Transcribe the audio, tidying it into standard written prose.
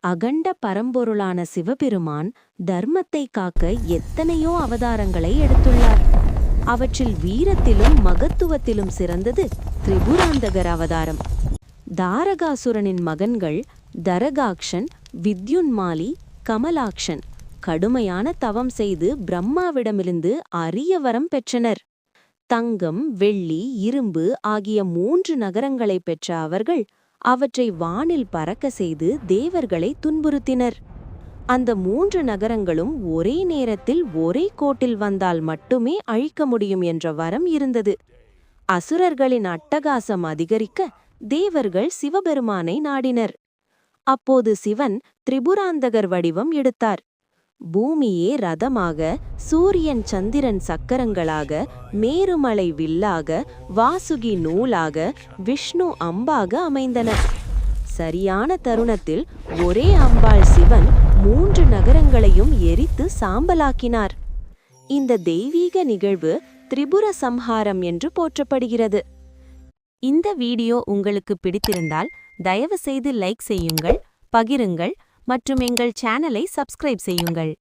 அகண்ட பரம்பொருளான சிவபெருமான் தர்மத்தை காக்க எத்தனையோ அவதாரங்களை எடுத்துள்ளார். அவற்றில் வீரத்திலும் மகத்துவத்திலும் சிறந்தது திரிபுராந்தகர் அவதாரம். தாரகாசுரனின் மகன்கள் தரகாக்ஷன், வித்யுன்மாலி, கமலாக்ஷன் கடுமையான தவம் செய்து பிரம்மாவிடமிருந்து அரிய வரம் பெற்றனர். தங்கம், வெள்ளி, இரும்பு ஆகிய 3 நகரங்களை பெற்ற அவர்கள் அவற்றை வானில் பறக்க செய்து தேவர்களை துன்புறுத்தினர். அந்த 3 நகரங்களும் ஒரே நேரத்தில் ஒரே கோட்டில் வந்தால் மட்டுமே அழிக்க முடியும் என்ற வரம் இருந்தது. அசுரர்களின் அட்டகாசம் அதிகரிக்க தேவர்கள் சிவபெருமானை நாடினர். அப்போது சிவன் திரிபுராந்தகர் வடிவம் எடுத்தார். பூமியே ரதமாக, சூரியன் சந்திரன் சக்கரங்களாக, மேருமலை வில்லாக, வாசுகி நூலாக, விஷ்ணு அம்பாக அமைந்தனர். சரியான தருணத்தில் ஒரே அம்பாள் சிவன் 3 நகரங்களையும் எரித்து சாம்பலாக்கினார். இந்த தெய்வீக நிகழ்வு திரிபுர சம்ஹாரம் என்று போற்றப்படுகிறது. இந்த வீடியோ உங்களுக்கு பிடித்திருந்தால் தயவு செய்து லைக் செய்யுங்கள், பகிருங்கள் மற்றும் எங்கள் சேனலை சப்ஸ்கிரைப் செய்யுங்கள்.